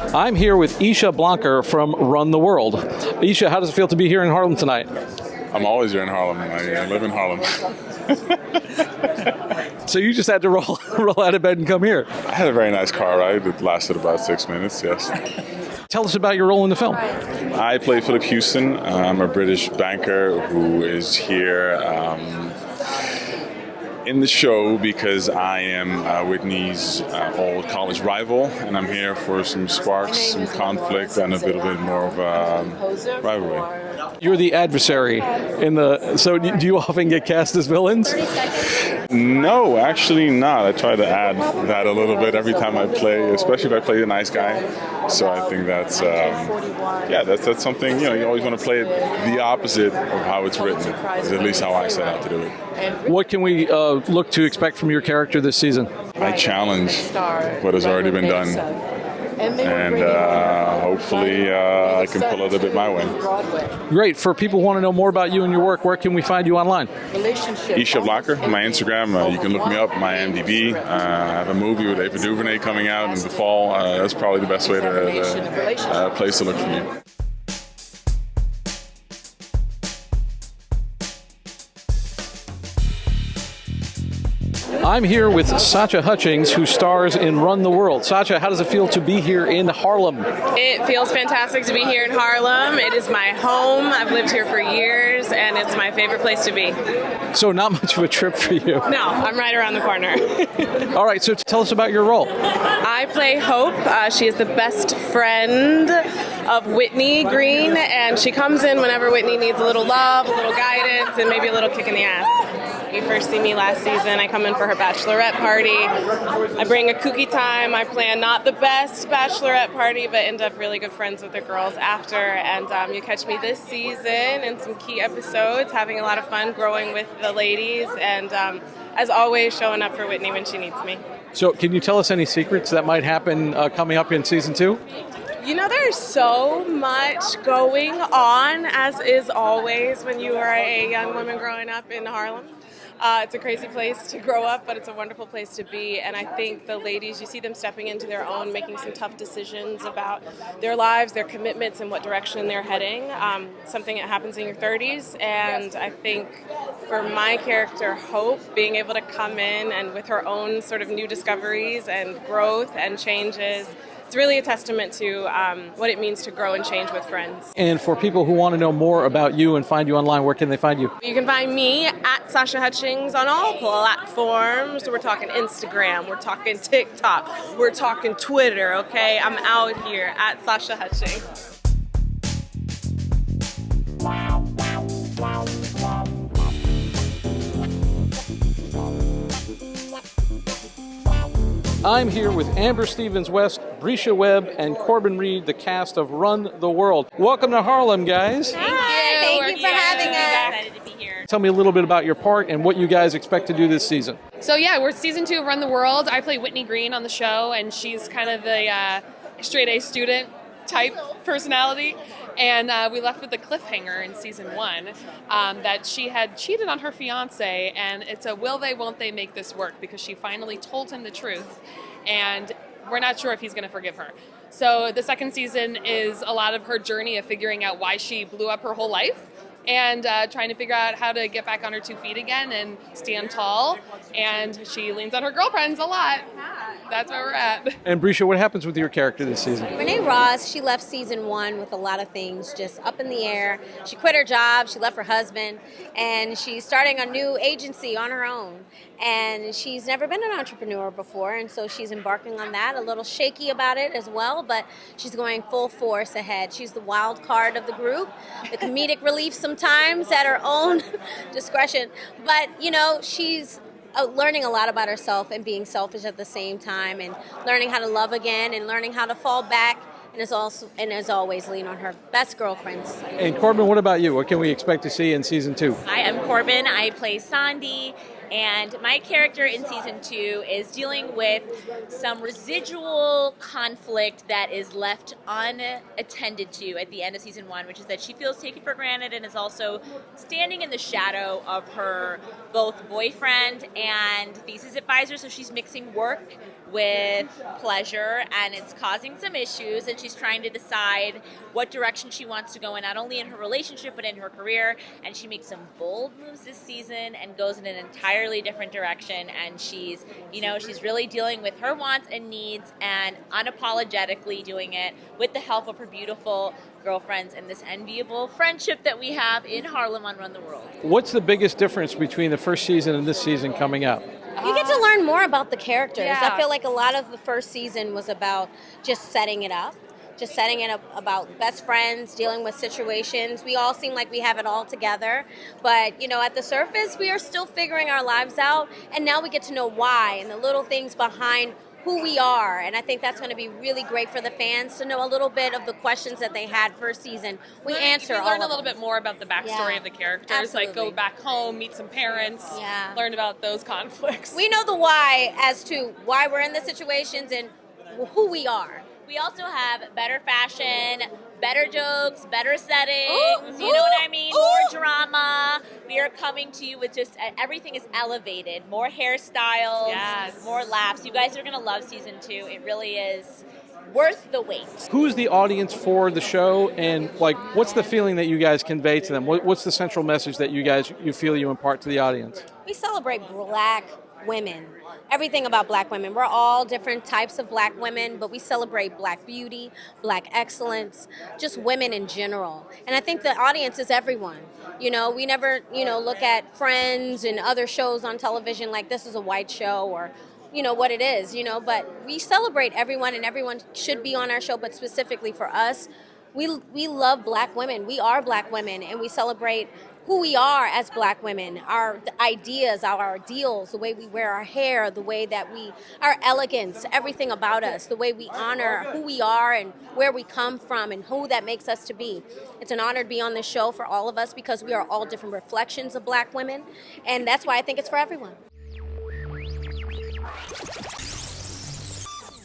I'm here with Isha Blakker from Run the World. Isha, how does it feel to be here in Harlem tonight? I'm always here in Harlem. I live in Harlem. So you just had to roll out of bed and come here. I had a very nice car ride. It lasted about 6 minutes, yes. Tell us about your role in the film. I play Philip Houston. I'm a British banker who is here in the show because I am Whitney's old college rival, and I'm here for some sparks, some conflict, and a little bit more of a rivalry. You're the adversary so do you often get cast as villains? No, actually not. I try to add that a little bit every time I play, especially if I play the nice guy. So I think that's that's something, you always want to play it the opposite of how it's written, is at least how I set out to do it. What can we look to expect from your character this season? I challenge what has already been done, and hopefully I can pull it a bit my way. Great. For people who want to know more about you and your work, where can we find you online? Isha Blakker, my Instagram. You can look me up, my IMDb. I have a movie with Ava DuVernay coming out in the fall. That's probably the best way place to look for me. I'm here with Sasha Hutchings, who stars in Run the World. Sasha, how does it feel to be here in Harlem? It feels fantastic to be here in Harlem. It is my home. I've lived here for years, and it's my favorite place to be. So not much of a trip for you. No, I'm right around the corner. All right, so tell us about your role. I play Hope. She is the best friend of Whitney Green, and she comes in whenever Whitney needs a little love, a little guidance, and maybe a little kick in the ass. You first see me last season. I come in for her bachelorette party. I bring a kooky time. I plan not the best bachelorette party, but end up really good friends with the girls after. And you catch me this season in some key episodes, having a lot of fun growing with the ladies, and as always, showing up for Whitney when she needs me. So can you tell us any secrets that might happen coming up in season 2? There's so much going on, as is always when you are a young woman growing up in Harlem. It's a crazy place to grow up, but it's a wonderful place to be. And I think the ladies, you see them stepping into their own, making some tough decisions about their lives, their commitments, and what direction they're heading. Something that happens in your 30s. And I think for my character, Hope, being able to come in and with her own sort of new discoveries and growth and changes, it's really a testament to what it means to grow and change with friends. And for people who want to know more about you and find you online, where can they find you? You can find me at Sasha Hutchings on all platforms. We're talking Instagram, we're talking TikTok, we're talking Twitter, okay? I'm out here at Sasha Hutchings. I'm here with Amber Stevens-West, Breesha, Webb, and Corbin Reid, the cast of Run the World. Welcome to Harlem, guys. Thank you for having us. Excited to be here. Tell me a little bit about your part and what you guys expect to do this season. So we're season 2 of Run the World. I play Whitney Green on the show, and she's kind of the straight A student type personality. And we left with the cliffhanger in season 1 that she had cheated on her fiance, and it's a will they, won't they make this work, because she finally told him the truth, and we're not sure if he's going to forgive her. So the second season is a lot of her journey of figuring out why she blew up her whole life, and trying to figure out how to get back on her 2 feet again and stand tall. And she leans on her girlfriends a lot. That's where we're at. And Breesha, what happens with your character this season? Renee Ross, she left season 1 with a lot of things just up in the air. She quit her job, she left her husband, and she's starting a new agency on her own. And she's never been an entrepreneur before, and so she's embarking on that, a little shaky about it as well, but she's going full force ahead. She's the wild card of the group, the comedic relief sometimes at her own discretion. But, she's learning a lot about herself and being selfish at the same time, and learning how to love again and learning how to fall back, and as always lean on her best girlfriends. And Corbin, what about you? What can we expect to see in season 2? Hi, I'm Corbin. I play Sandy, and my character in season 2 is dealing with some residual conflict that is left unattended to at the end of season 1, which is that she feels taken for granted and is also standing in the shadow of her both boyfriend and thesis advisor. So she's mixing work with pleasure, and it's causing some issues, and she's trying to decide what direction she wants to go in, not only in her relationship but in her career. And she makes some bold moves this season and goes in an entirely different direction, and she's really dealing with her wants and needs and unapologetically doing it with the help of her beautiful girlfriends and this enviable friendship that we have in Harlem on Run the World. What's the biggest difference between the first season and this season coming up? You get to learn more about the characters. Yeah. I feel like a lot of the first season was about just setting it up about best friends, dealing with situations. We all seem like we have it all together. But, at the surface, we are still figuring our lives out. And now we get to know why and the little things behind who we are. And I think that's going to be really great for the fans to know a little bit of the questions that they had first season. We learn a little bit more about the backstory Yeah, of the characters. absolutely. Like go back home, meet some parents, Yeah. learn about those conflicts. We know the why as to why we're in the situations and who we are. We also have better fashion, better jokes, better settings, Ooh, you know what I mean? More ooh. drama. We are coming to you with just, everything is elevated. More hairstyles, Yes. more laughs. You guys are going to love season 2. It really is worth the wait. Who's the audience for the show, and what's the feeling that you guys convey to them? What's the central message that you feel you impart to the audience? We celebrate black women. Everything about black women. We're all different types of black women, but we celebrate black beauty, black excellence, just women in general. And I think the audience is everyone. We never, look at Friends and other shows on television like this is a white show or, what it is, but we celebrate everyone, and everyone should be on our show, but specifically for us, we love black women. We are black women, and we celebrate who we are as black women, our ideas, our ideals, the way we wear our hair, the way that our elegance, everything about us, the way we honor who we are and where we come from and who that makes us to be. It's an honor to be on this show for all of us because we are all different reflections of black women, and that's why I think it's for everyone.